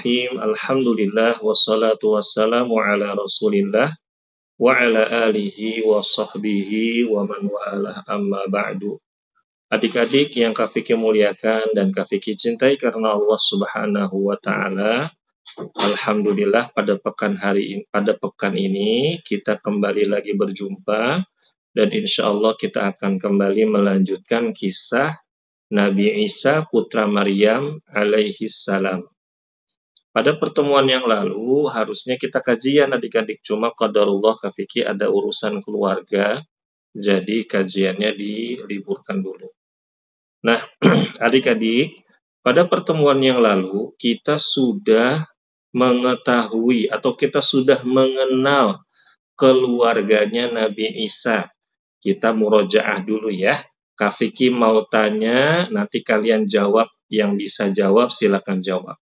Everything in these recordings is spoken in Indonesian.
Bismillahirrahmanirrahim. Alhamdulillah wassalatu wassalamu ala Rasulillah wa ala alihi wa sahbihi wa man wa'alah amma ba'du. Adik-adik yang Kak Fikri muliakan dan Kak Fikri cintai karena Allah Subhanahu wa taala. Alhamdulillah pada pekan ini kita kembali lagi berjumpa dan insya Allah kita akan kembali melanjutkan kisah Nabi Isa putra Maryam alaihi salam. Pada pertemuan yang lalu harusnya kita kajian adik-adik, cuma qadarullah Kak Fikri ada urusan keluarga, jadi kajiannya diliburkan dulu. Nah, adik-adik, pada pertemuan yang lalu kita sudah mengetahui atau kita sudah mengenal keluarganya Nabi Isa. Kita murojaah dulu ya. Kak Fikri mau tanya, nanti kalian jawab, yang bisa jawab silakan jawab.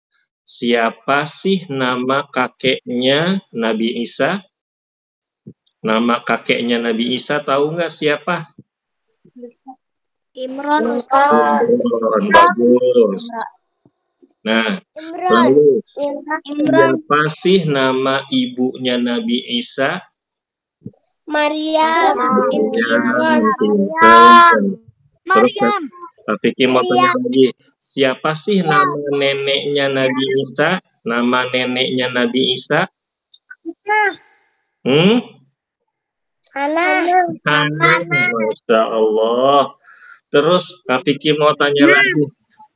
Siapa sih nama kakeknya Nabi Isa? Nama kakeknya Nabi Isa tahu nggak siapa? Imran, Ustaz. Imran, bagus. Nah, lalu siapa sih nama ibunya Nabi Isa? Maryam. Maryam. Terus Fikri mau tanya lagi, siapa sih nama neneknya Nabi Isa? Nama neneknya Nabi Isa? Hana. Masya Allah. Terus Fikri mau tanya lagi,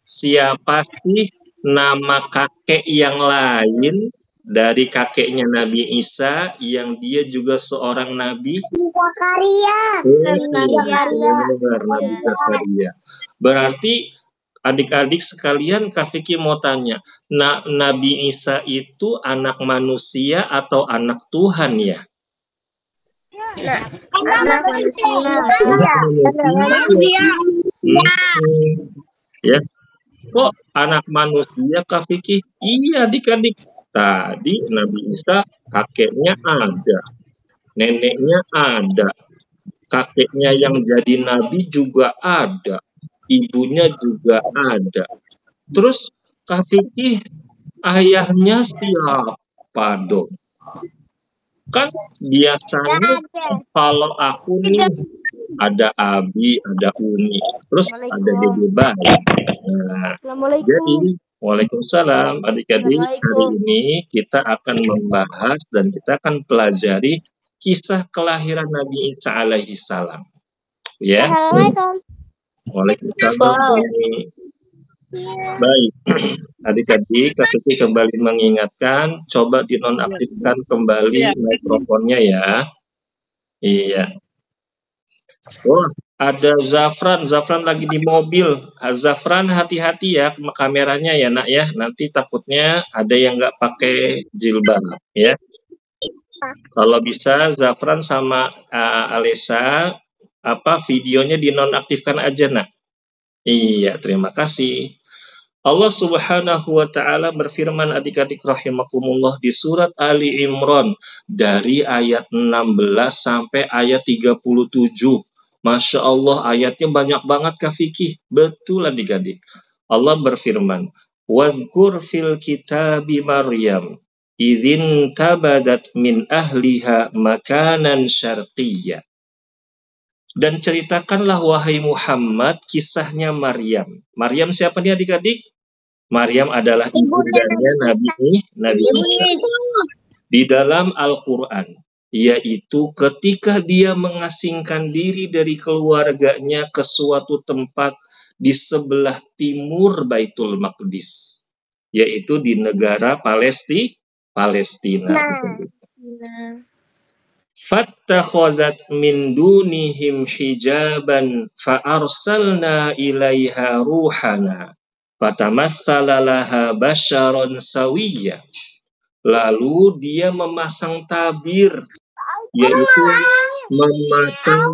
siapa sih nama kakek yang lain dari kakeknya Nabi Isa yang dia juga seorang nabi? Zakaria. Nabi Zakaria. Berarti adik-adik sekalian Kak Fikri mau tanya, Nabi Isa itu anak manusia atau anak Tuhan ya? Anak manusia. Ya. Kok anak manusia Kak Fikri? Iya adik-adik. Tadi Nabi Isa kakeknya ada, neneknya ada, kakeknya yang jadi nabi juga ada, ibunya juga ada. Terus Kak Fikri, ayahnya siapa dong? Kan biasanya kalau aku nih ada Abi, ada Umi, terus ada Dede Bayi. Nah, jadi Waalaikumsalam, adik-adik, hari ini kita akan membahas dan kita akan pelajari kisah kelahiran Nabi Isa alaihi salam. Ya. Waalaikumsalam. Baik, adik-adik, Kak Fikri kembali mengingatkan, coba dinonaktifkan kembali mikrofonnya ya. Iya. Oh, ada Zafran lagi di mobil. Zafran hati-hati ya kameranya ya nak ya. Nanti takutnya ada yang nggak pakai jilbab ya. Kalau bisa Zafran sama Alessa videonya dinonaktifkan aja nak. Iya, terima kasih. Allah Subhanahu wa taala berfirman adik-adik rahimakumullah di surat Ali Imran dari ayat 16 sampai ayat 37. Masya Allah ayatnya banyak banget Kak Fikri. Betul adik-adik. Allah berfirman, "Wadhkur fil kitabi Maryam idzin tabadat min ahliha makanan syarqiyya." Dan ceritakanlah wahai Muhammad kisahnya Maryam. Maryam siapa nih adik-adik? Maryam adalah ibundanya Nabi Isa. Di dalam Al-Quran, yaitu ketika dia mengasingkan diri dari keluarganya ke suatu tempat di sebelah timur Baitul Maqdis, yaitu di negara Palestina. Fattakhadhat min dunihim hijaban fa'arsalna ilaiha ruhana fatamatsala laha basyaron sawiyya. Lalu dia memasang tabir, yaitu memasang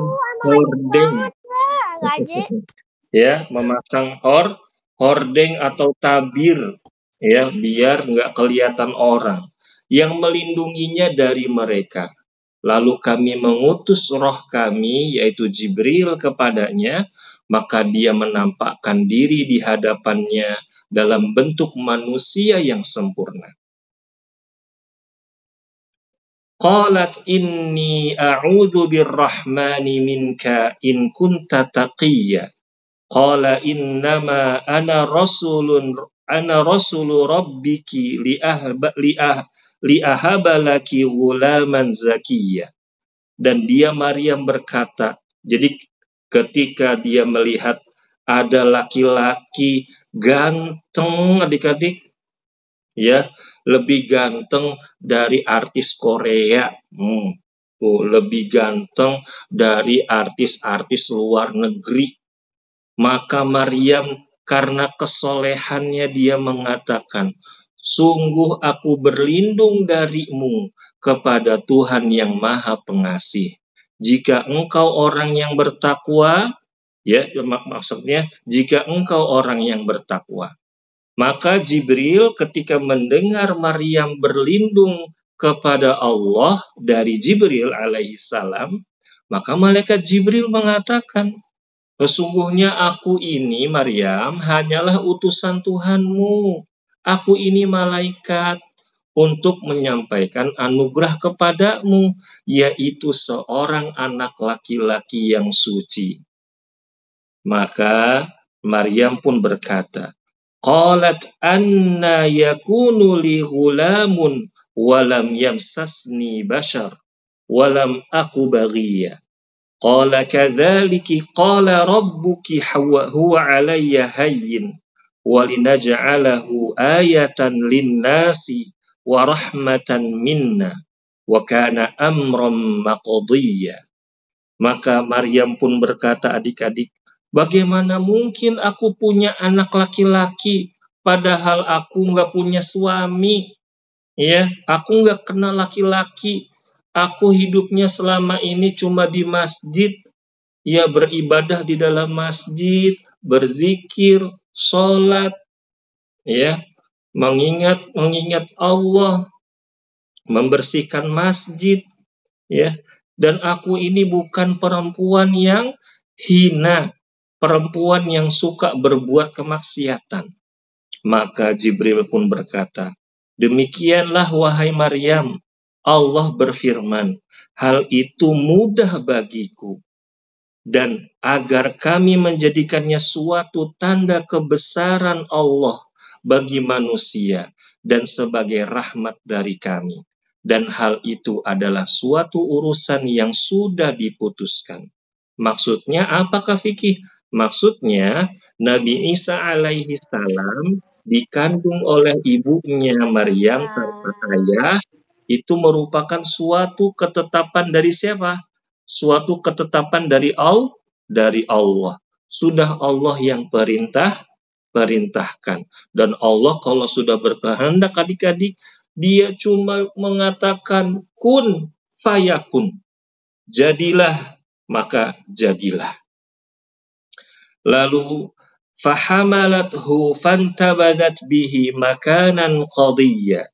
hordeng. Ya, memasang hordeng atau tabir ya, biar nggak kelihatan orang yang melindunginya dari mereka. Lalu kami mengutus roh kami, yaitu Jibril kepadanya, maka dia menampakkan diri di hadapannya, dalam bentuk manusia yang sempurna. Qalat inni a'udzu birrahmani minka in kunta taqiyya. Qala innama ana rasulu rabbiki liahaba laki ghulaman zakiyya. Dan dia Maryam berkata, jadi ketika dia melihat ada laki-laki ganteng, adik-adik, ya, lebih ganteng dari artis Korea, lebih ganteng dari artis-artis luar negeri, maka Maryam karena kesolehannya dia mengatakan, sungguh aku berlindung darimu kepada Tuhan yang Maha Pengasih. Jika engkau orang yang bertakwa, ya maksudnya jika engkau orang yang bertakwa. Maka Jibril ketika mendengar Maryam berlindung kepada Allah dari Jibril alaihissalam, maka malaikat Jibril mengatakan, sesungguhnya aku ini Maryam hanyalah utusan Tuhanmu. Aku ini malaikat untuk menyampaikan anugerah kepadamu, yaitu seorang anak laki-laki yang suci. Maka Maryam pun berkata, qalat anna yakunu li ghulamun walam yamsasni bashar walam aku baghiya. Qala kadzaliki qala rabbuki huwa alayya hayyin walinaj'alahu ayatan linnasi wa rahmatan minna wa kana amran maqdiyya. Maka Maryam pun berkata, adik-adik, bagaimana mungkin aku punya anak laki-laki padahal aku nggak punya suami, ya, aku nggak kenal laki-laki, aku hidupnya selama ini cuma di masjid, ya, beribadah di dalam masjid, berzikir, sholat, ya, mengingat Allah, membersihkan masjid, ya, dan aku ini bukan perempuan yang hina, perempuan yang suka berbuat kemaksiatan. Maka Jibril pun berkata, demikianlah wahai Maryam, Allah berfirman, hal itu mudah bagiku, dan agar kami menjadikannya suatu tanda kebesaran Allah bagi manusia dan sebagai rahmat dari kami. Dan hal itu adalah suatu urusan yang sudah diputuskan. Maksudnya apakah fikih? Maksudnya Nabi Isa alaihi salam dikandung oleh ibunya Maryam tanpa ayah, itu merupakan suatu ketetapan dari siapa? Suatu ketetapan dari Allah. Sudah Allah yang perintahkan. Dan Allah kalau sudah berkehendak, adik-adik, dia cuma mengatakan kun fayakun. Jadilah, maka jadilah. Lalu fahamalathu fantabadat bihi makanan qadiyya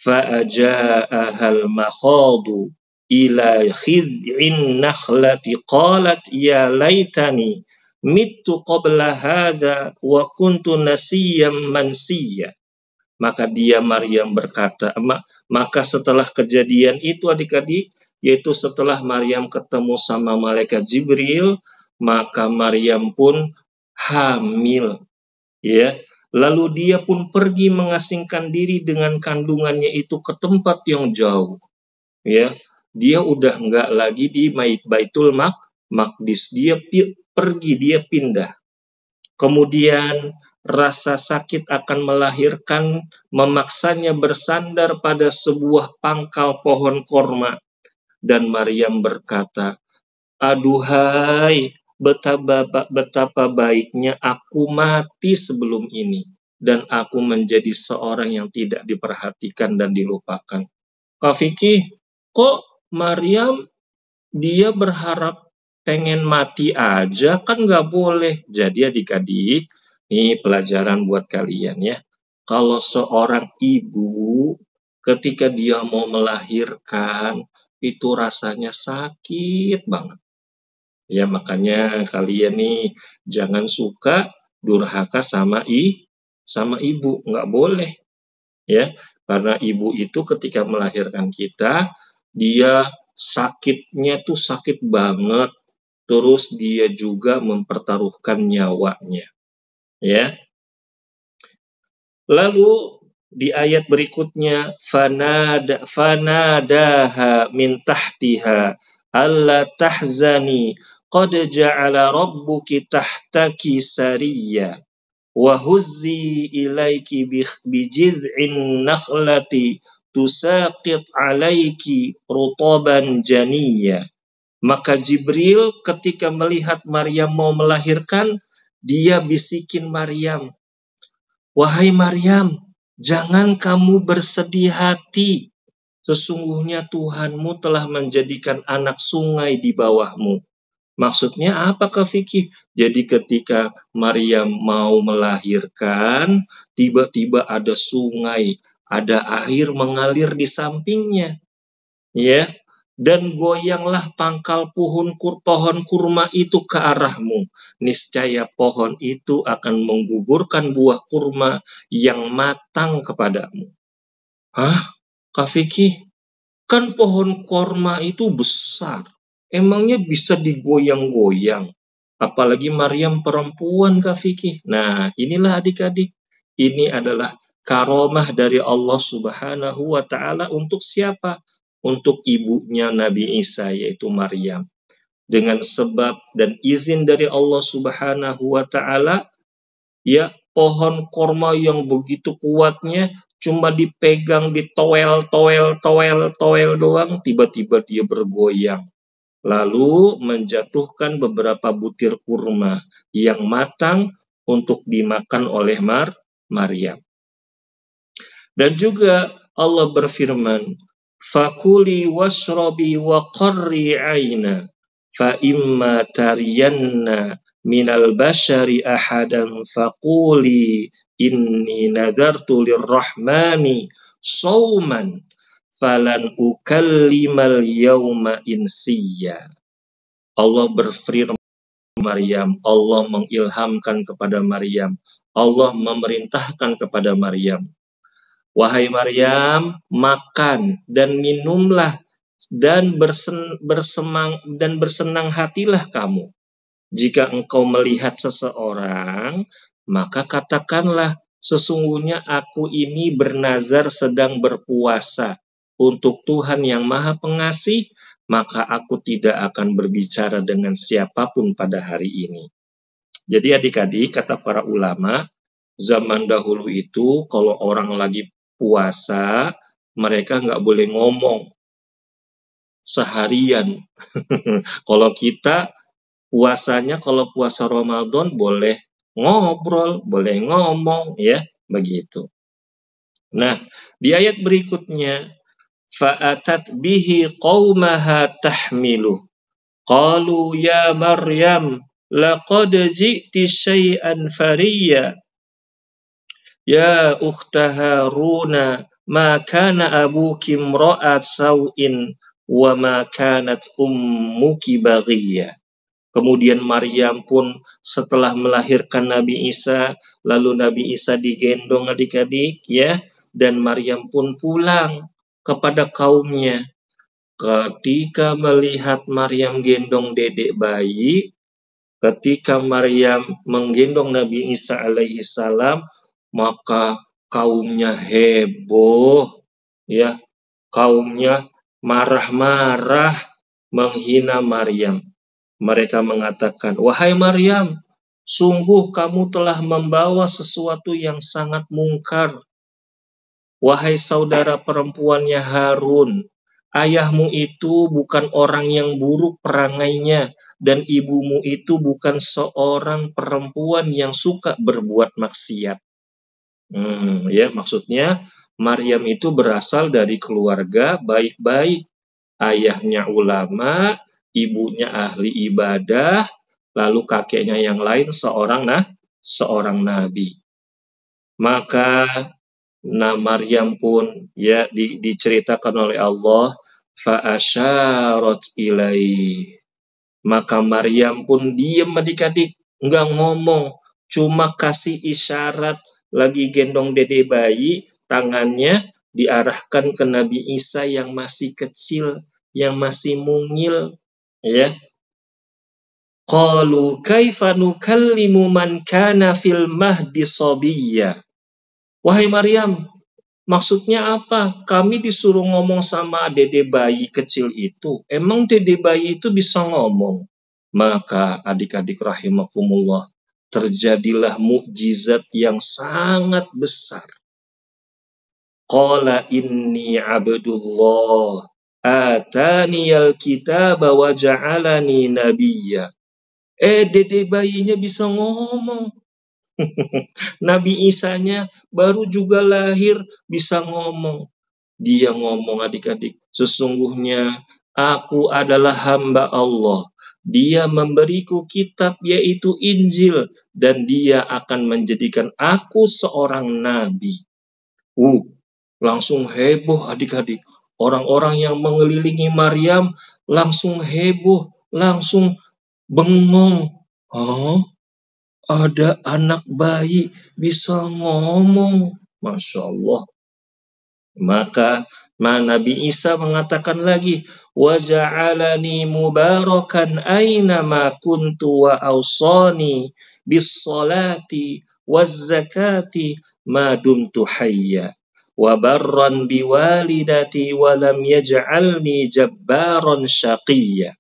fa'aja'ahal makhadu ila khid'in nakhlati qalat ya laitani mittu qabla hadha wa kuntu nasiyyan mansiyya. Maka dia Maryam berkata, maka setelah kejadian itu adik-adik, yaitu setelah Maryam ketemu sama malaikat Jibril, maka Maryam pun hamil, ya. Lalu dia pun pergi mengasingkan diri dengan kandungannya itu ke tempat yang jauh, ya. Dia udah nggak lagi di Baitul Maqdis, dia pergi, dia pindah. Kemudian rasa sakit akan melahirkan memaksanya bersandar pada sebuah pangkal pohon korma. Dan Maryam berkata, aduhai, betapa baiknya aku mati sebelum ini, dan aku menjadi seorang yang tidak diperhatikan dan dilupakan. Kak Vicky, kok Maryam dia berharap pengen mati aja, kan nggak boleh. Jadi adik-adik, ini pelajaran buat kalian ya. Kalau seorang ibu ketika dia mau melahirkan, itu rasanya sakit banget. Ya makanya kalian nih jangan suka durhaka sama sama ibu, nggak boleh. Ya, karena ibu itu ketika melahirkan kita, dia sakitnya tuh sakit banget, terus dia juga mempertaruhkan nyawanya, ya. Lalu di ayat berikutnya, fanadaha min tahtiha alla tahzani qad ja'ala rabbuki tahtaki sariyya wa huzzi ilaiki bijid'in nakhlati tusaqit alaiki rutaban janiyya. Maka Jibril ketika melihat Maryam mau melahirkan, dia bisikin Maryam, "Wahai Maryam, jangan kamu bersedih hati. Sesungguhnya Tuhanmu telah menjadikan anak sungai di bawahmu." Maksudnya apa Kak Vicky? Jadi ketika Maryam mau melahirkan, tiba-tiba ada sungai, ada air mengalir di sampingnya, ya. Dan goyanglah pangkal pohon kurma itu ke arahmu. Niscaya pohon itu akan menggugurkan buah kurma yang matang kepadamu. Hah? Kak Vicky, kan pohon kurma itu besar. Emangnya bisa digoyang-goyang? Apalagi Maryam perempuan, Kak Vicky. Nah, inilah adik-adik. Ini adalah karomah dari Allah Subhanahu wa Ta'ala untuk siapa? Untuk ibunya Nabi Isa, yaitu Maryam. Dengan sebab dan izin dari Allah Subhanahu wa Ta'ala, ya, pohon korma yang begitu kuatnya cuma dipegang, toel doang, tiba-tiba dia bergoyang. Lalu menjatuhkan beberapa butir kurma yang matang untuk dimakan oleh Maryam. Dan juga Allah berfirman, "Fakuli washrabi wa qarri aina, fa imma tariyanna minal bashari ahadan faquli inni nadartu lirrahmani sauman falan ukallimal yauma insiya." Allah berfirman Maryam, Allah mengilhamkan kepada Maryam, Allah memerintahkan kepada Maryam, "Wahai Maryam, makan dan minumlah dan bersenang hatilah kamu. Jika engkau melihat seseorang, maka katakanlah, sesungguhnya aku ini bernazar sedang berpuasa untuk Tuhan yang Maha Pengasih, maka aku tidak akan berbicara dengan siapapun pada hari ini." Jadi adik-adik, kata para ulama, zaman dahulu itu kalau orang lagi puasa, mereka nggak boleh ngomong seharian. Kalau kita puasanya, kalau puasa Ramadan boleh ngobrol, boleh ngomong, ya, begitu. Nah, di ayat berikutnya, fa'atat bihi qaumaha tahmiluh. Qalu ya Maryam, laqad ji'ti syai'an fariyya. Ya ukhta Haruna, ma kana abuki imra'at sau'in wa ma kanat ummuki baghiyya. Kemudian Maryam pun setelah melahirkan Nabi Isa, lalu Nabi Isa digendong adik-adik, ya, dan Maryam pun pulang kepada kaumnya. Ketika melihat Maryam gendong dedek bayi, ketika Maryam menggendong Nabi Isa alaihi salam, maka kaumnya heboh, ya, kaumnya marah-marah menghina Maryam. Mereka mengatakan, "Wahai Maryam, sungguh kamu telah membawa sesuatu yang sangat mungkar. Wahai saudara perempuannya Harun, ayahmu itu bukan orang yang buruk perangainya, dan ibumu itu bukan seorang perempuan yang suka berbuat maksiat." Ya, maksudnya Maryam itu berasal dari keluarga baik-baik. Ayahnya ulama, ibunya ahli ibadah, lalu kakeknya yang lain seorang nabi. Maka Maryam pun, ya, diceritakan oleh Allah, fa'asyarat ilaih. Maka Maryam pun diam adik-adik, nggak ngomong, cuma kasih isyarat lagi gendong dede bayi, tangannya diarahkan ke Nabi Isa yang masih kecil, yang masih mungil, ya. Qalu kaifa nukallimu man kana fil mahdi sabiyya. Wahai Maryam, maksudnya apa? Kami disuruh ngomong sama dede bayi kecil itu. Emang dede bayi itu bisa ngomong? Maka adik-adik rahimakumullah, terjadilah mukjizat yang sangat besar. Qala inni abdullah ataniyal kitaba wa ja'alani nabiyya. Dede bayinya bisa ngomong. Nabi Isanya baru juga lahir bisa ngomong. Dia ngomong adik-adik, sesungguhnya aku adalah hamba Allah. Dia memberiku kitab yaitu Injil dan dia akan menjadikan aku seorang nabi. Langsung heboh adik-adik. Orang-orang yang mengelilingi Maryam langsung heboh, langsung bengong. Hah? Ada anak bayi bisa ngomong. Masya Allah. Maka Nabi Isa mengatakan lagi, waja'alani mubarakan aina ma kuntu wa awsani bis salati waz zakati ma dumtu hayya wa barran biwalidati wa lam yaj'alni jabbaran syaqiyya.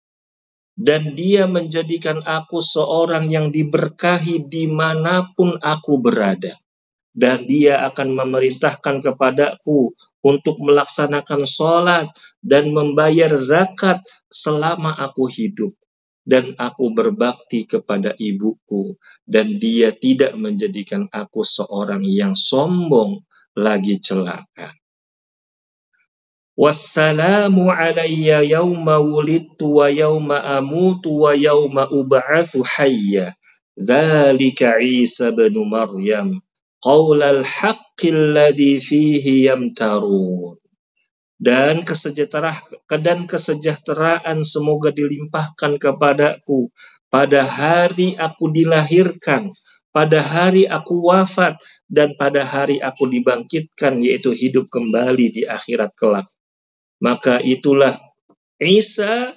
Dan dia menjadikan aku seorang yang diberkahi dimanapun aku berada. Dan dia akan memerintahkan kepadaku untuk melaksanakan sholat dan membayar zakat selama aku hidup. Dan aku berbakti kepada ibuku. Dan dia tidak menjadikan aku seorang yang sombong lagi celaka. Wassalamu alayya yawma wulidtu wa yawma amutu wa yawma ub'atsu hayya. Dzalika Isa bin Maryam qaulal haqqil ladzi fihi yamtarun. Dan kesejahteraan semoga dilimpahkan kepadaku pada hari aku dilahirkan, pada hari aku wafat, dan pada hari aku dibangkitkan, yaitu hidup kembali di akhirat kelak. Maka itulah Isa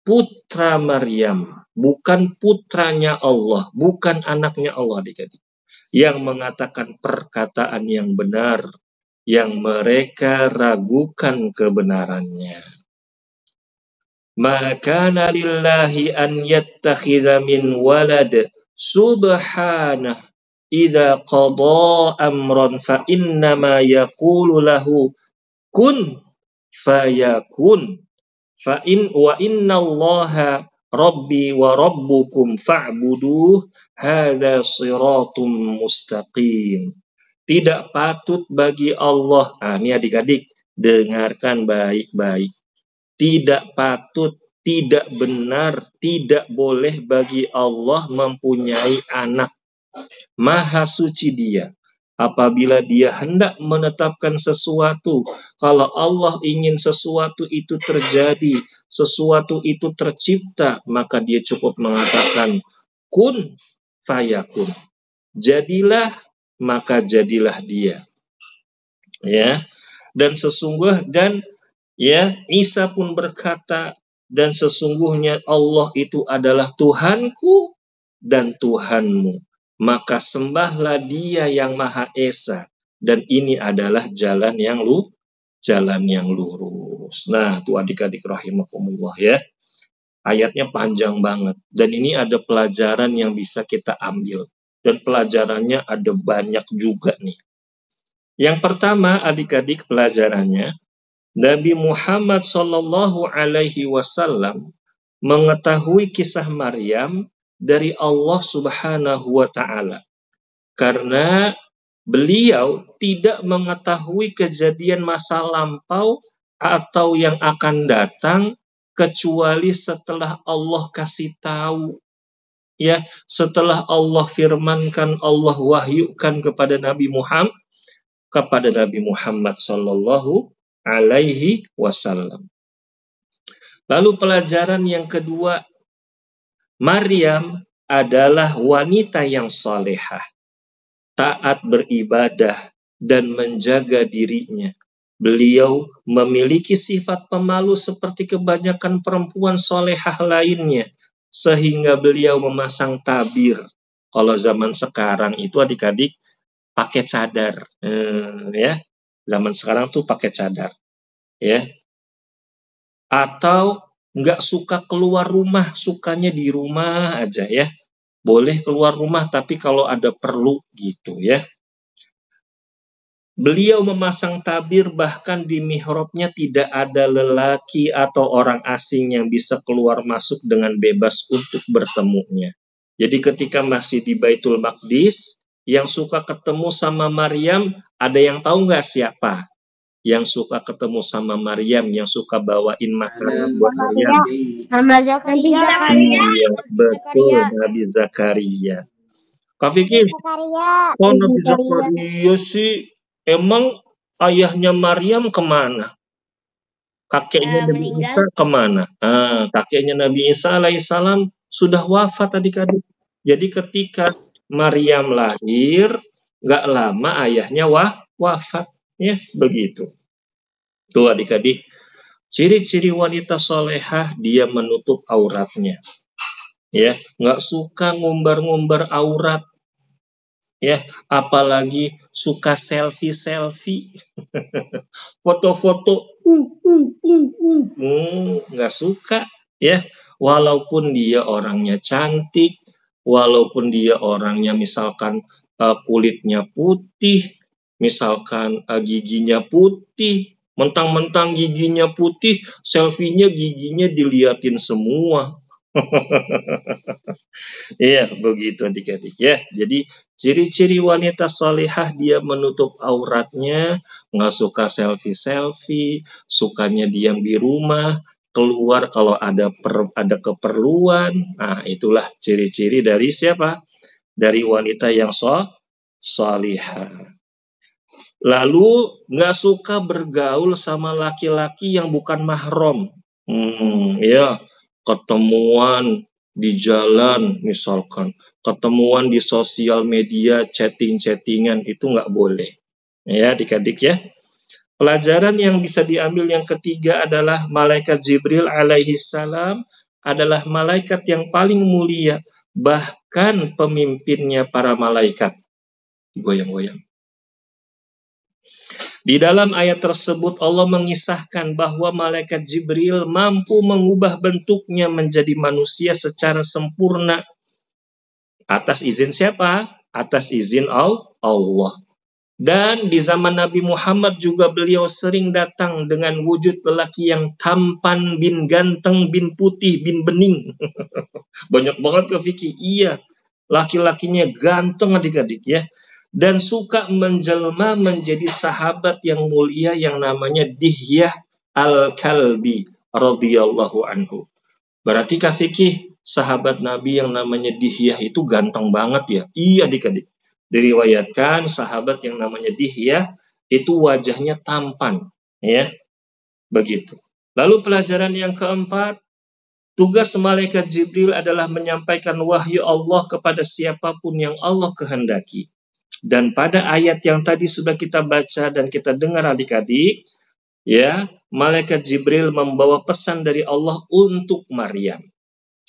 putra Maryam, bukan putranya Allah, bukan anaknya Allah adik-adik, yang mengatakan perkataan yang benar, yang mereka ragukan kebenarannya. Ma kana lillahi an yattakhidha min walad subhanah idza qada amran fa innama yaqulu lahu kun fayakun fa in wa innallaha rabbi wa rabbukum fa'buduh hadza shiratum mustaqim. Tidak patut bagi Allah, ini adik-adik dengarkan baik-baik, tidak patut, tidak benar, tidak boleh bagi Allah mempunyai anak. Maha suci dia. Apabila dia hendak menetapkan sesuatu, kalau Allah ingin sesuatu itu terjadi, sesuatu itu tercipta, maka dia cukup mengatakan kun fayakun. Jadilah, maka jadilah dia. Ya. Dan Isa pun berkata, dan sesungguhnya Allah itu adalah Tuhanku dan Tuhanmu. Maka sembahlah dia yang Maha Esa. Dan ini adalah jalan yang lurus. Nah, itu adik-adik rahimakumullah ya. Ayatnya panjang banget. Dan ini ada pelajaran yang bisa kita ambil. Dan pelajarannya ada banyak juga nih. Yang pertama adik-adik pelajarannya, Nabi Muhammad Shallallahu Alaihi Wasallam mengetahui kisah Maryam dari Allah Subhanahu wa Ta'ala, karena beliau tidak mengetahui kejadian masa lampau atau yang akan datang kecuali setelah Allah kasih tahu, ya, setelah Allah firmankan, Allah wahyukan kepada Nabi Muhammad Shallallahu Alaihi Wasallam. Lalu pelajaran yang kedua, Maryam adalah wanita yang salehah. taat beribadah, dan menjaga dirinya. Beliau memiliki sifat pemalu seperti kebanyakan perempuan solehah lainnya, sehingga beliau memasang tabir. Kalau zaman sekarang itu adik-adik pakai cadar, ya. Zaman sekarang tuh pakai cadar, ya. Atau nggak suka keluar rumah, sukanya di rumah aja ya. Boleh keluar rumah tapi kalau ada perlu gitu ya. Beliau memasang tabir, bahkan di mihrabnya tidak ada lelaki atau orang asing yang bisa keluar masuk dengan bebas untuk bertemunya. Jadi ketika masih di Baitul Maqdis, yang suka ketemu sama Maryam, ada yang tahu nggak siapa? Yang suka ketemu sama Maryam, yang suka bawain makanan buat Maryam. Nama Zakaria. Iya, betul, Nabi Zakaria. Kak Vicky, kok Nabi Zakaria sih? Emang ayahnya Maryam kemana? Kakeknya Nabi Isa kemana? Kakeknya Nabi Isa alaihissalam sudah wafat adik-adik. Jadi ketika Maryam lahir, nggak lama ayahnya wafat. Ya, begitu. Tuh adik-adik, ciri-ciri wanita solehah, dia menutup auratnya. Ya, nggak suka ngumbar-ngumbar aurat. Ya, apalagi suka selfie, foto-foto, nggak suka, ya. Walaupun dia orangnya cantik, walaupun dia orangnya misalkan kulitnya putih, misalkan giginya putih, mentang-mentang giginya putih, selfie-nya giginya diliatin semua. Iya, begitu adik-adik ya. Jadi ciri-ciri wanita salihah, dia menutup auratnya, nggak suka selfie-selfie, sukanya diam di rumah, keluar kalau ada keperluan. Nah, itulah ciri-ciri dari siapa? Dari wanita yang salihah. Lalu nggak suka bergaul sama laki-laki yang bukan mahram. Ya, ketemuan di jalan misalkan, ketemuan di sosial media, chatting-chattingan, itu nggak boleh. Ya, adik-adik ya. Pelajaran yang bisa diambil yang ketiga adalah malaikat Jibril alaihi salam adalah malaikat yang paling mulia, bahkan pemimpinnya para malaikat. Goyang-goyang. Di dalam ayat tersebut Allah mengisahkan bahwa malaikat Jibril mampu mengubah bentuknya menjadi manusia secara sempurna. Atas izin siapa? Atas izin Allah. Dan di zaman Nabi Muhammad juga beliau sering datang dengan wujud lelaki yang tampan, bin ganteng, bin putih, bin bening. Banyak banget ke Vicky. Iya, laki-lakinya ganteng adik-adik ya. Dan suka menjelma menjadi sahabat yang mulia yang namanya Dihyah Al-Kalbi radhiyallahu anhu. Berarti Kak Vicky, sahabat Nabi yang namanya Dihyah itu ganteng banget ya. Iya adik-adik. Diriwayatkan sahabat yang namanya Dihyah itu wajahnya tampan, ya. Begitu. Lalu pelajaran yang keempat, tugas malaikat Jibril adalah menyampaikan wahyu Allah kepada siapapun yang Allah kehendaki. Dan pada ayat yang tadi sudah kita baca dan kita dengar adik-adik, ya, malaikat Jibril membawa pesan dari Allah untuk Maryam,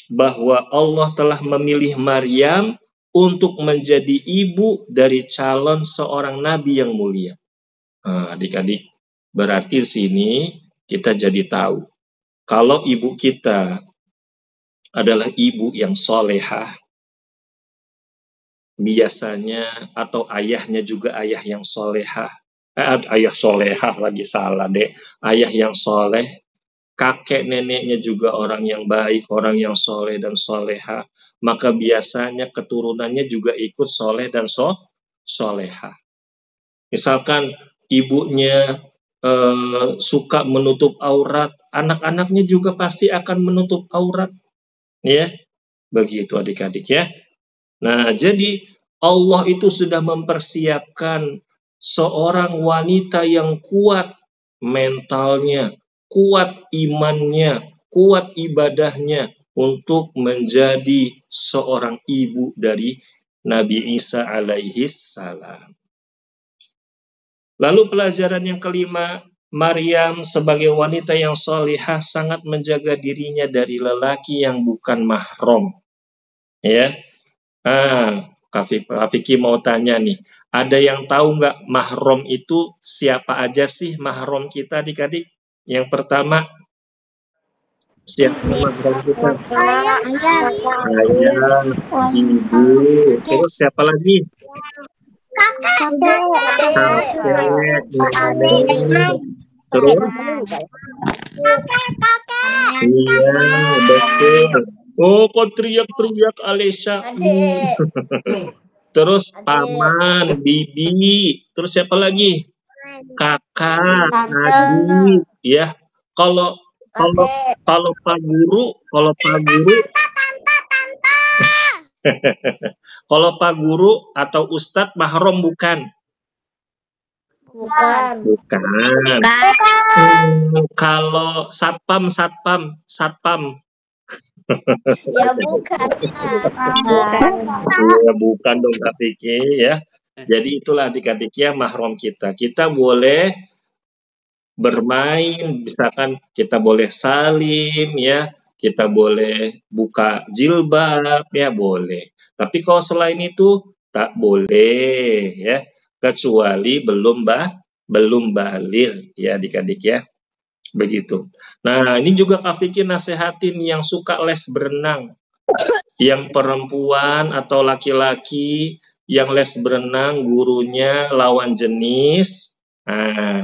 bahwa Allah telah memilih Maryam untuk menjadi ibu dari calon seorang nabi yang mulia. Nah, adik-adik, berarti sini kita jadi tahu kalau ibu kita adalah ibu yang solehah, biasanya, atau ayahnya juga ayah yang solehah, ayah solehah lagi salah deh, ayah yang soleh, kakek neneknya juga orang yang baik, orang yang soleh dan soleha, maka biasanya keturunannya juga ikut soleh dan soleha. Misalkan ibunya suka menutup aurat, anak-anaknya juga pasti akan menutup aurat, ya, begitu adik-adik ya. Nah, jadi Allah itu sudah mempersiapkan seorang wanita yang kuat mentalnya, kuat imannya, kuat ibadahnya untuk menjadi seorang ibu dari Nabi Isa alaihi salam. Lalu pelajaran yang kelima, Maryam sebagai wanita yang solihah sangat menjaga dirinya dari lelaki yang bukan mahram. Ya, Kak Vicky mau tanya nih, ada yang tahu nggak mahram itu siapa aja sih mahram kita adik-adik? Yang pertama, siapa mahram kita? Ayah. Ayah, ibu, terus siapa lagi? Kakek, nenek, terus? Iya, betul. Oh, kok teriak-teriak Alesya? Terus paman, bibi, terus siapa lagi? Kakak, adik, ya. Kalau kalau kalau Pak Guru, kalau Pak Guru atau Ustadz mahram bukan? Bukan. Kalau satpam. Ya bukan. Ya, bukan dong Kak Vicky ya. Jadi itulah adik-adik ya mahram kita. Kita boleh bermain, misalkan kita boleh salim ya, kita boleh buka jilbab ya boleh. Tapi kalau selain itu tak boleh ya, kecuali belum balik ya adik-adik ya. Begitu. Nah, ini juga Kak Vicky nasehatin yang suka les berenang. Yang perempuan atau laki-laki yang les berenang gurunya lawan jenis,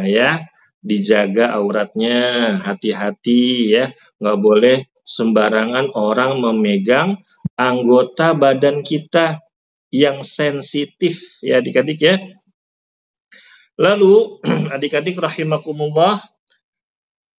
ya dijaga auratnya, hati-hati ya, nggak boleh sembarangan orang memegang anggota badan kita yang sensitif ya adik-adik ya. Lalu adik-adik rahimakumullah,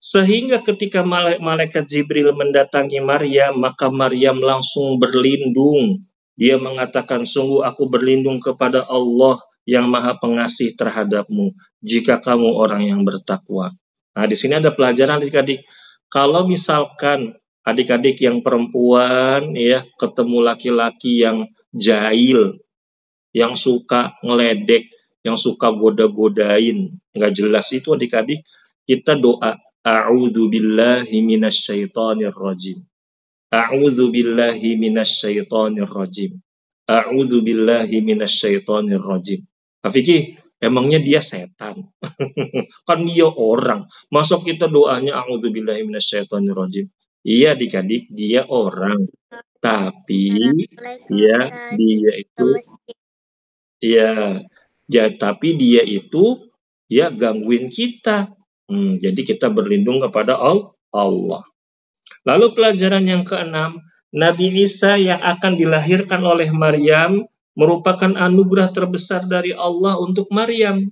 sehingga ketika malaikat Jibril mendatangi Maryam, maka Maryam langsung berlindung. Dia mengatakan, sungguh aku berlindung kepada Allah yang maha pengasih terhadapmu, jika kamu orang yang bertakwa. Nah, di sini ada pelajaran adik-adik. Kalau misalkan adik-adik yang perempuan ya ketemu laki-laki yang jahil, yang suka ngeledek, yang suka goda-godain, nggak jelas itu adik-adik, kita doa, a'udzu billahi minasyaitonir rajim. A'udzu billahi minasyaitonir rajim. A'udzu billahi minasyaitonir rajim. Afiki, emangnya dia setan? Kan dia orang. Masa kita doanya a'udzu billahi minasyaitonir rajim? Iya adik-adik, dia orang. Tapi ya dia itu tapi dia itu ya gangguin kita. Jadi kita berlindung kepada Allah. Lalu pelajaran yang keenam, Nabi Isa yang akan dilahirkan oleh Maryam merupakan anugerah terbesar dari Allah untuk Maryam.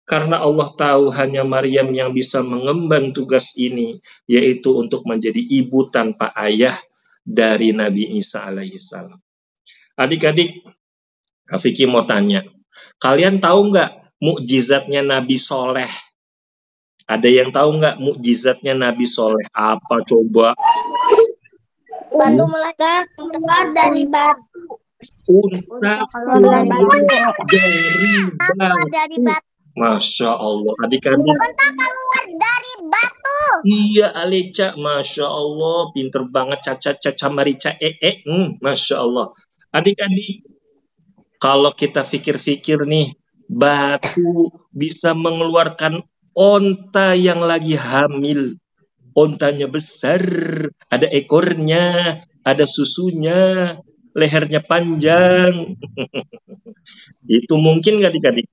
Karena Allah tahu hanya Maryam yang bisa mengemban tugas ini, yaitu untuk menjadi ibu tanpa ayah dari Nabi Isa alaihissalam. Adik-adik, Kak Vicky mau tanya, kalian tahu nggak mukjizatnya Nabi Soleh? Ada yang tahu nggak mukjizatnya Nabi Soleh? Apa coba? Batu melacak keluar dari batu. Unta keluar dari batu. Masya Allah, adik-adik. Unta keluar dari batu. Iya, Aleca, Masya Allah, pinter banget caca marica Masya Allah. Adik-adik, kalau kita pikir-pikir nih, batu bisa mengeluarkan onta yang lagi hamil. Ontanya besar, ada ekornya, ada susunya, lehernya panjang. Itu mungkin nggak adik-adik?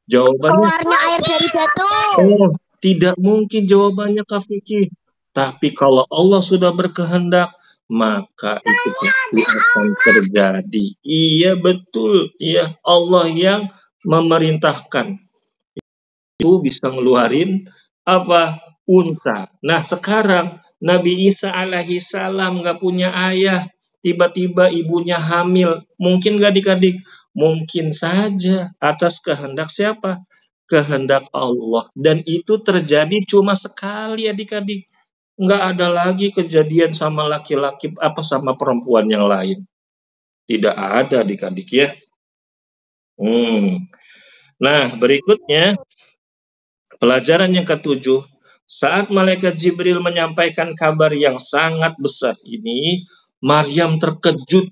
Jawabannya keluarnya air dari batu. Oh, tidak mungkin jawabannya Kak Vicky. Tapi kalau Allah sudah berkehendak, maka itu pasti akan terjadi. Iya betul, iya Allah yang memerintahkan. Itu bisa ngeluarin apa? Unta. Nah sekarang Nabi Isa alaihi salam nggak punya ayah, tiba-tiba ibunya hamil. Mungkin nggak adik-adik? Mungkin saja atas kehendak siapa? Kehendak Allah. Dan itu terjadi cuma sekali adik-adik. nggak ada lagi kejadian sama laki-laki apa sama perempuan yang lain. Tidak ada adik-adik ya. Nah, berikutnya pelajaran yang ketujuh. Saat malaikat Jibril menyampaikan kabar yang sangat besar ini, Maryam terkejut.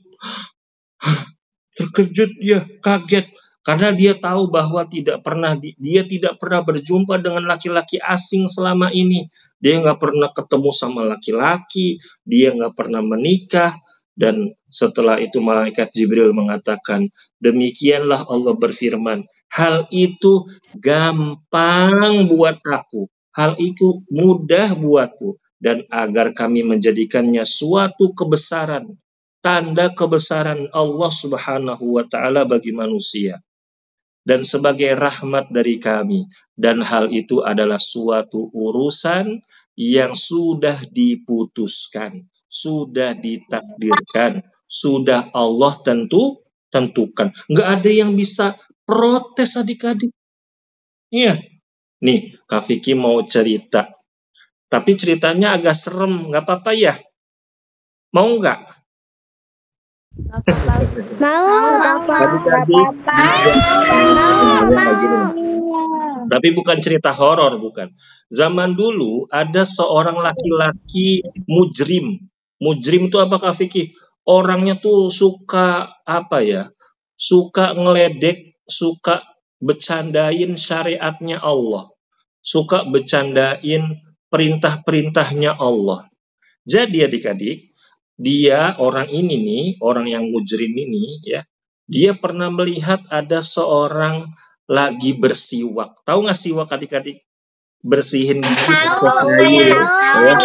Terkejut dia, kaget. Karena dia tahu bahwa dia tidak pernah berjumpa dengan laki-laki asing selama ini. Dia nggak pernah ketemu sama laki-laki, dia nggak pernah menikah. Dan setelah itu malaikat Jibril mengatakan, demikianlah Allah berfirman, hal itu gampang buat aku, hal itu mudah buatku, dan agar kami menjadikannya suatu kebesaran, tanda kebesaran Allah Subhanahu wa Ta'ala bagi manusia, dan sebagai rahmat dari kami, dan hal itu adalah suatu urusan yang sudah diputuskan, sudah ditakdirkan, sudah Allah tentukan. Nggak ada yang bisa protes adik-adik. Iya. Nih, Kak Vicky mau cerita. Tapi ceritanya agak serem, nggak apa-apa ya? Mau nggak? Tapi bukan cerita horor, bukan. Zaman dulu ada seorang laki-laki mujrim. Mujrim itu apa Kak Vicky? Orangnya tuh suka apa ya? Suka ngeledek, suka bercandain syariatnya Allah. Suka bercandain perintah-perintahnya Allah. Jadi adik-adik, dia orang ini nih, orang yang mujrim ini ya, dia pernah melihat ada seorang lagi bersiwak. Tahu nggak siwak adik-adik? Bersihin gigi pakai air. Ya.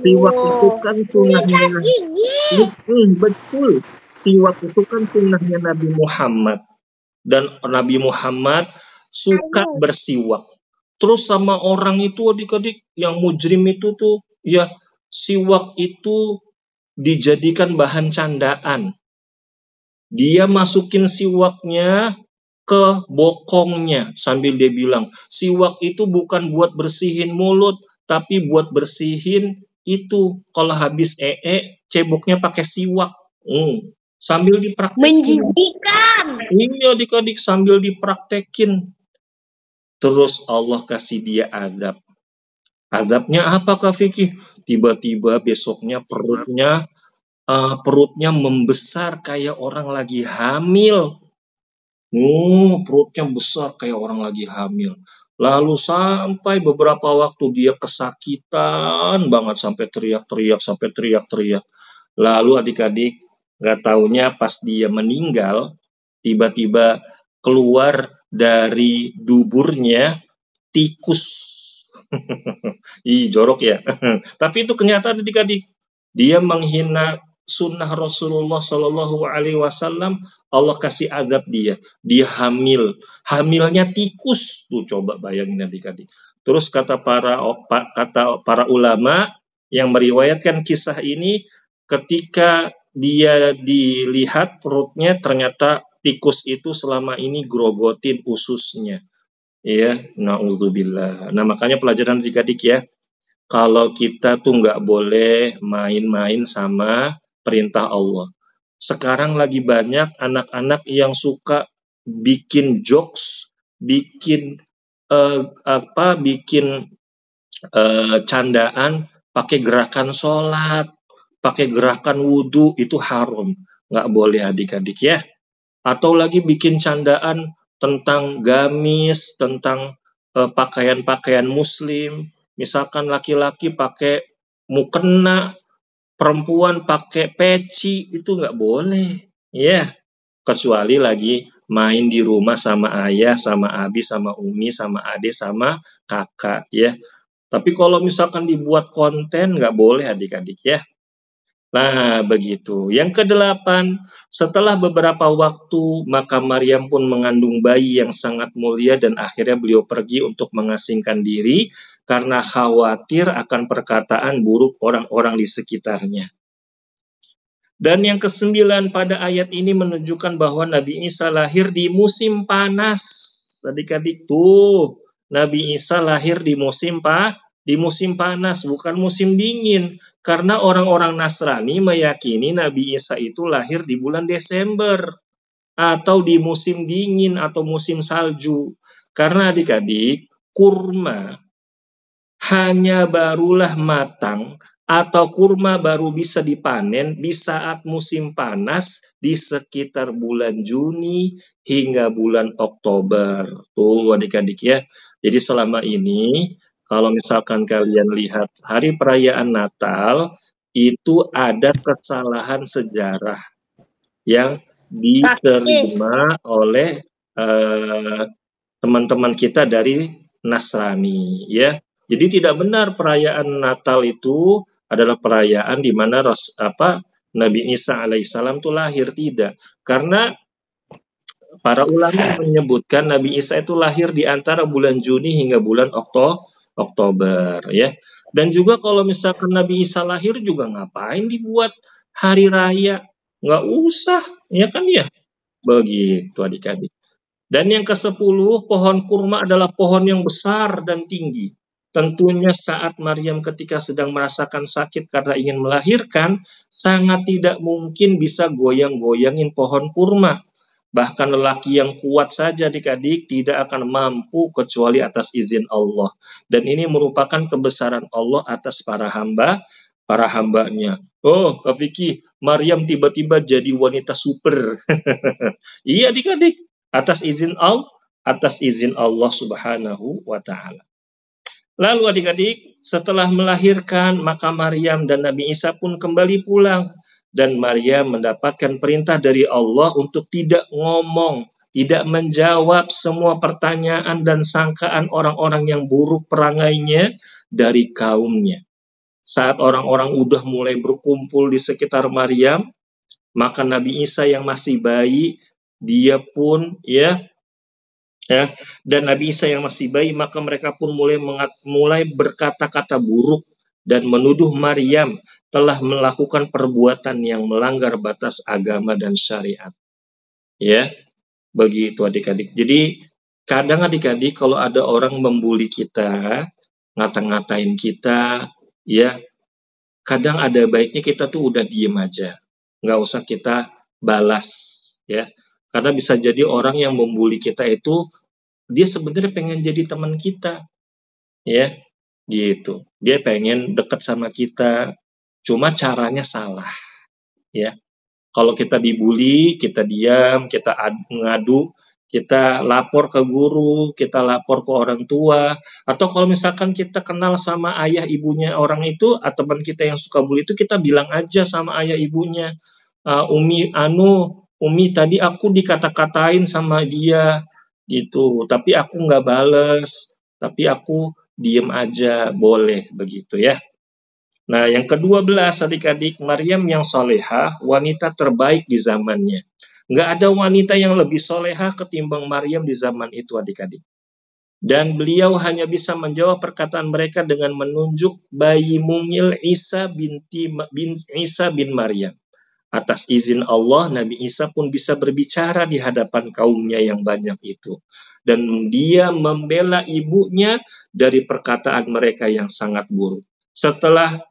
Siwak itu kan sunnahnya. Betul. Siwak itu kan sunnahnya Nabi Muhammad. Dan Nabi Muhammad suka bersiwak. Terus sama orang itu adik-adik yang mujrim itu tuh ya, siwak itu dijadikan bahan candaan. Dia masukin siwaknya ke bokongnya sambil dia bilang, siwak itu bukan buat bersihin mulut, tapi buat bersihin itu kalau habis ceboknya pakai siwak. Sambil dipraktekin. Menjijikan. Iya adik-adik, sambil dipraktekin. Terus Allah kasih dia azab. Azabnya apa Kak Vicky? Tiba-tiba besoknya perutnya membesar kayak orang lagi hamil. Perutnya besar kayak orang lagi hamil. Lalu sampai beberapa waktu dia kesakitan banget sampai teriak-teriak. Lalu adik-adik nggak taunya pas dia meninggal, tiba-tiba keluar dari duburnya tikus. Ih, jorok ya. Tapi itu kenyataan adik-adik. Dia menghina sunnah Rasulullah Shallallahu Alaihi Wasallam. Allah kasih azab dia. Dia hamil. Hamilnya tikus. Tuh coba bayangin adik-adik. Terus kata para ulama yang meriwayatkan kisah ini, ketika dia dilihat perutnya, ternyata tikus itu selama ini grogotin ususnya. Iya, na'udzubillah. Nah, makanya pelajaran adik-adik ya, kalau kita tuh nggak boleh main-main sama perintah Allah. Sekarang lagi banyak anak-anak yang suka bikin jokes, bikin candaan pakai gerakan sholat, pakai gerakan wudhu, itu haram. Nggak boleh adik-adik ya. Atau lagi bikin candaan tentang gamis, tentang pakaian-pakaian muslim. Misalkan laki-laki pakai mukena, perempuan pakai peci, itu nggak boleh. Ya, kecuali lagi main di rumah sama ayah, sama abi, sama umi, sama ade, sama kakak ya. Tapi kalau misalkan dibuat konten nggak boleh adik-adik ya. Nah, begitu. Yang kedelapan, setelah beberapa waktu, maka Maryam pun mengandung bayi yang sangat mulia dan akhirnya beliau pergi untuk mengasingkan diri karena khawatir akan perkataan buruk orang-orang di sekitarnya. Dan yang kesembilan, pada ayat ini menunjukkan bahwa Nabi Isa lahir di musim panas. Adik-adik tuh, Nabi Isa lahir di musim di musim panas, bukan musim dingin. Karena orang-orang Nasrani meyakini Nabi Isa itu lahir di bulan Desember atau di musim dingin atau musim salju. Karena adik-adik, kurma hanya barulah matang atau kurma baru bisa dipanen di saat musim panas di sekitar bulan Juni hingga bulan Oktober. Tuh adik-adik ya. Jadi selama ini kalau misalkan kalian lihat hari perayaan Natal itu ada kesalahan sejarah yang diterima oleh teman-teman kita dari Nasrani ya. Jadi tidak benar perayaan Natal itu adalah perayaan di mana Nabi Isa alaihissalam itu lahir, tidak. Karena para ulama menyebutkan Nabi Isa itu lahir di antara bulan Juni hingga bulan Oktober ya. Dan juga kalau misalkan Nabi Isa lahir juga ngapain dibuat hari raya? Nggak usah, ya kan ya? Begitu adik-adik. Dan yang ke-10, pohon kurma adalah pohon yang besar dan tinggi. Tentunya saat Maryam ketika sedang merasakan sakit karena ingin melahirkan, sangat tidak mungkin bisa goyang-goyangin pohon kurma. Bahkan lelaki yang kuat saja adik-adik tidak akan mampu kecuali atas izin Allah. Dan ini merupakan kebesaran Allah atas para hambanya. Oh, Kak Vicky, Maryam tiba-tiba jadi wanita super. Iya adik-adik. Atas izin Allah Subhanahu wa taala. Lalu adik-adik, setelah melahirkan, maka Maryam dan Nabi Isa pun kembali pulang dan Maryam mendapatkan perintah dari Allah untuk tidak ngomong, tidak menjawab semua pertanyaan dan sangkaan orang-orang yang buruk perangainya dari kaumnya. Saat orang-orang udah mulai berkumpul di sekitar Maryam, maka Nabi Isa yang masih bayi dia pun dan Nabi Isa yang masih bayi, maka mereka pun mulai berkata-kata buruk dan menuduh Maryam telah melakukan perbuatan yang melanggar batas agama dan syariat. Ya, begitu adik-adik. Jadi kadang adik-adik kalau ada orang membuli kita, ngata-ngatain kita, ya, kadang ada baiknya kita tuh udah diem aja, nggak usah kita balas, ya. Karena bisa jadi orang yang membuli kita itu dia sebenarnya pengen jadi teman kita, ya, gitu. Dia pengen dekat sama kita, cuma caranya salah, ya. Kalau kita dibully, kita diam, kita ngadu, kita lapor ke guru, kita lapor ke orang tua, atau kalau misalkan kita kenal sama ayah ibunya orang itu, atau teman kita yang suka bully itu, kita bilang aja sama ayah ibunya, Umi tadi aku dikata-katain sama dia gitu, tapi aku nggak bales, tapi aku diem aja, boleh begitu ya. Nah, yang ke-12 adik-adik, Maryam yang solehah, wanita terbaik di zamannya. Nggak ada wanita yang lebih solehah ketimbang Maryam di zaman itu adik-adik. Dan beliau hanya bisa menjawab perkataan mereka dengan menunjuk bayi mungil Isa bin Maryam. Atas izin Allah, Nabi Isa pun bisa berbicara di hadapan kaumnya yang banyak itu. Dan dia membela ibunya dari perkataan mereka yang sangat buruk. Setelah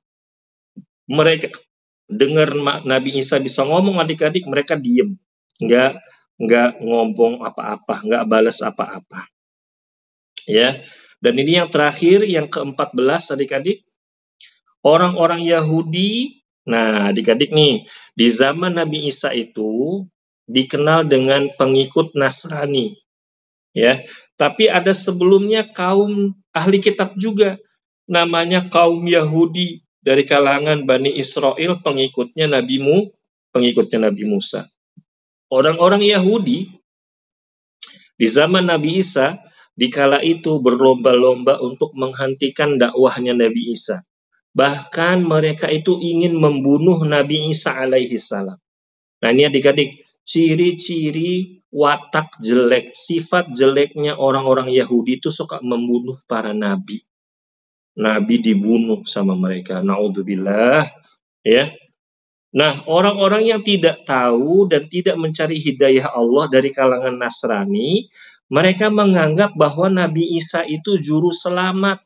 mereka dengar Nabi Isa bisa ngomong adik-adik, mereka diem. Nggak ngomong apa-apa, nggak balas apa-apa. Ya. Dan ini yang terakhir, yang ke-14 adik-adik. Orang-orang Yahudi. Nah, adik-adik nih, di zaman Nabi Isa itu dikenal dengan pengikut Nasrani, ya. Tapi ada sebelumnya kaum ahli kitab juga, namanya kaum Yahudi dari kalangan Bani Israel, pengikutnya Nabi Musa. Orang-orang Yahudi di zaman Nabi Isa, dikala itu berlomba-lomba untuk menghentikan dakwahnya Nabi Isa. Bahkan mereka itu ingin membunuh Nabi Isa alaihi salam. Nah ini adik-adik, ciri-ciri watak jelek, sifat jeleknya orang-orang Yahudi itu suka membunuh para nabi. Nabi dibunuh sama mereka, naudzubillah, ya. Nah, orang-orang yang tidak tahu dan tidak mencari hidayah Allah dari kalangan Nasrani, mereka menganggap bahwa Nabi Isa itu juru selamat.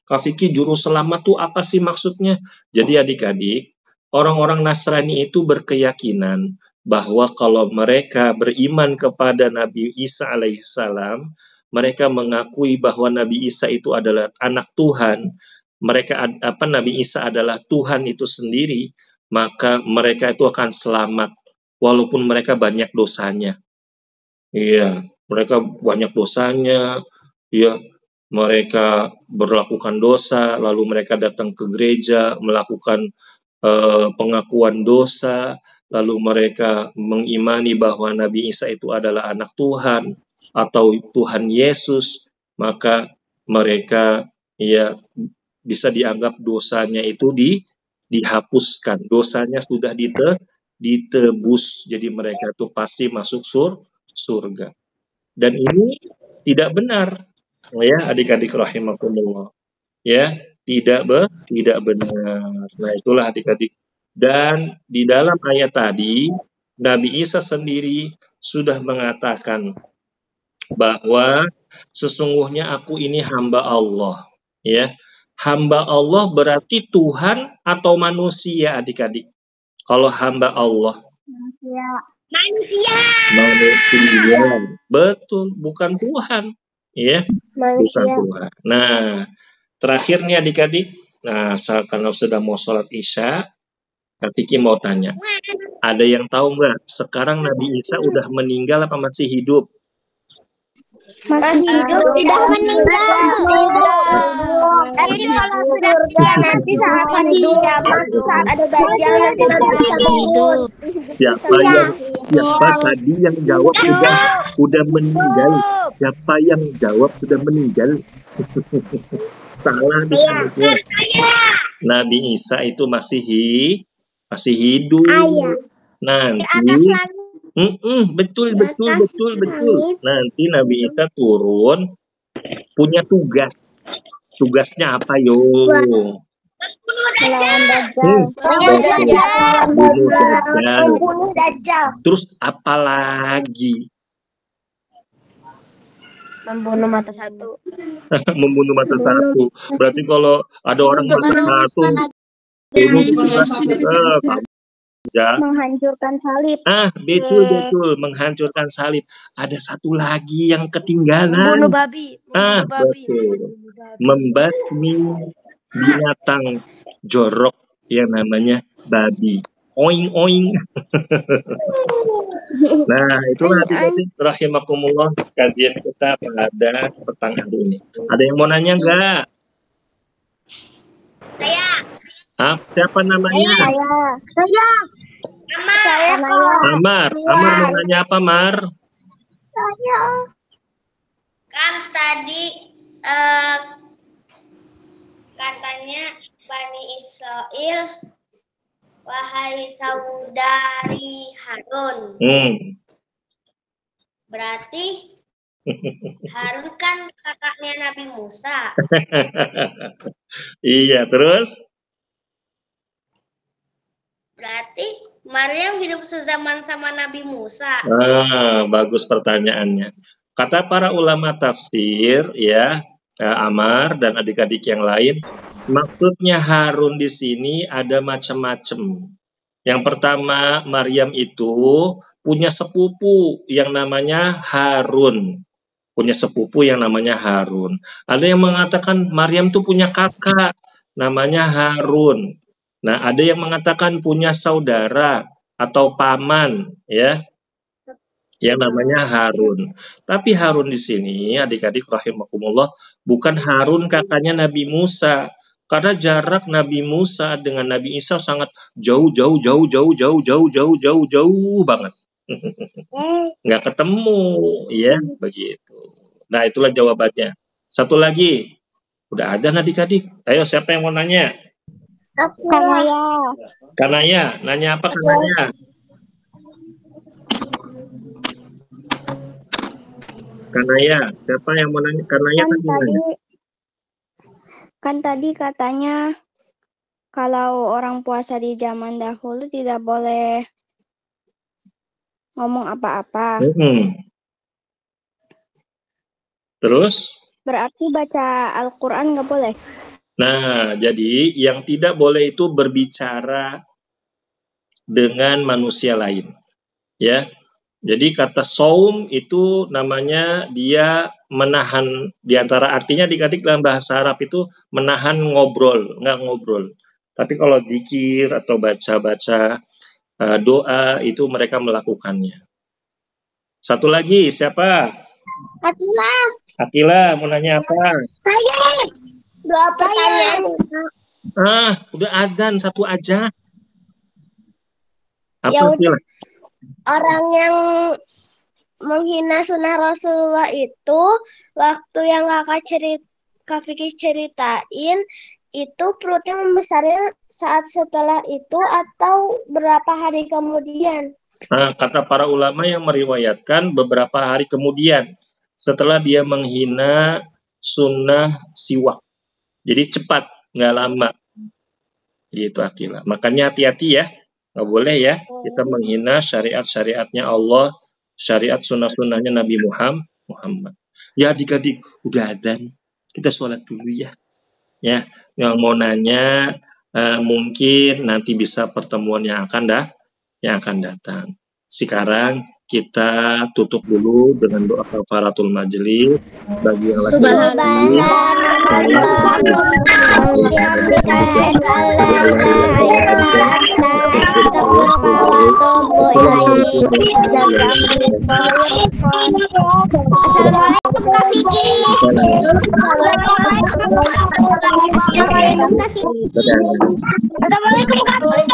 Kak Vicky, juru selamat tuh apa sih maksudnya? Jadi adik-adik, orang-orang Nasrani itu berkeyakinan bahwa kalau mereka beriman kepada Nabi Isa alaihissalam, mereka mengakui bahwa Nabi Isa itu adalah anak Tuhan, Nabi Isa adalah Tuhan itu sendiri, maka mereka itu akan selamat walaupun mereka banyak dosanya. Iya, mereka banyak dosanya, ya, mereka melakukan dosa, lalu mereka datang ke gereja, melakukan pengakuan dosa, lalu mereka mengimani bahwa Nabi Isa itu adalah anak Tuhan atau Tuhan Yesus, maka mereka ya bisa dianggap dosanya itu dihapuskan, dosanya sudah ditebus, jadi mereka itu pasti masuk surga. Dan ini tidak benar, ya adik-adik rahimakumullah, ya tidak benar. Nah itulah adik-adik. Dan di dalam ayat tadi Nabi Isa sendiri sudah mengatakan bahwa sesungguhnya aku ini hamba Allah, ya. Hamba Allah berarti Tuhan atau manusia adik-adik. Kalau hamba Allah Manusia. manusia, betul, bukan Tuhan, ya, bukan Manusia. Tuhan. Nah, terakhir nih adik-adik, nah kalau sudah mau sholat isya, Kak Vicky mau tanya, ada yang tahu nggak sekarang Nabi Isa udah meninggal apa masih hidup? Masih hidup, tidak meninggal. Nanti kalau sudah nanti saat hari kiamat, saat ada dajjal nanti hidup. Siapa tadi yang jawab udah meninggal? Siapa yang jawab sudah meninggal? Salah disebutnya. Nabi Isa itu masih hidup. Nanti betul. Nanti Nabi Isa turun punya tugas. Tugasnya apa yo? Bunuh Dajjal. Terus apa lagi? Membunuh mata satu. Membunuh mata satu. Berarti kalau ada orang mata satu, menghancurkan salib. Betul, menghancurkan salib. Ada satu lagi yang ketinggalan. Membunuh babi. Betul. Membasmi binatang jorok yang namanya babi. Oing oing. Nah, itulah adik-adik rahimakumullah kajian kita pada petang hari ini. Ada yang mau nanya enggak? Saya. Siapa namanya? Saya. Amar mau nanya apa, Mar? Kan tadi katanya Bani Israel, wahai saudari Harun. Berarti Harun kan kakaknya Nabi Musa. Iya, terus? Berarti Maryam hidup sezaman sama Nabi Musa. Bagus pertanyaannya. Kata para ulama tafsir, ya, Amar dan adik-adik yang lain, maksudnya Harun di sini ada macam-macam. Yang pertama, Maryam itu punya sepupu yang namanya Harun. Ada yang mengatakan Maryam tuh punya kakak namanya Harun. Nah, ada yang mengatakan punya saudara atau paman, ya, yang namanya Harun. Tapi Harun di sini, adik-adik rahimakumullah, bukan Harun kakaknya Nabi Musa. Karena jarak Nabi Musa dengan Nabi Isa sangat jauh banget. Nggak ketemu, ya, begitu. Nah, itulah jawabannya. Satu lagi, udah ada adik-adik. Ayo, siapa yang mau nanya? Kanaya, nanya apa Kanaya? Kanaya, siapa yang mau nanya? Kanaya kan tadi katanya kalau orang puasa di zaman dahulu tidak boleh ngomong apa-apa. Terus? Berarti baca Al-Quran nggak boleh? Nah, jadi yang tidak boleh itu berbicara dengan manusia lain, ya. Jadi kata saum itu namanya dia menahan, di antara artinya adik-adik dalam bahasa Arab itu menahan ngobrol, nggak ngobrol. Tapi kalau zikir atau baca-baca doa itu mereka melakukannya. Satu lagi siapa? Atila. Atila mau nanya apa? Saya. 2 pertanyaan. Udah adzan satu aja. Apa Ya Atila? Orang yang menghina sunnah Rasulullah itu waktu yang Kak Vicky ceritain itu perutnya membesarnya saat setelah itu atau berapa hari kemudian? Kata para ulama yang meriwayatkan beberapa hari kemudian setelah dia menghina sunnah siwak. Jadi cepat, nggak lama. Gitu Akila. Makanya hati-hati ya. Nggak boleh ya kita menghina syariat-syariatnya Allah, syariat sunnah-sunnahnya Nabi Muhammad. Ya adik-adik, udah adzan. Kita sholat dulu ya. Ya, yang mau nanya mungkin nanti bisa pertemuan yang akan datang. Sekarang kita tutup dulu dengan doa kafaratul majelis bagi yang laki-laki. Assalamualaikum Kak Vicky. Assalamualaikum Kak Vicky.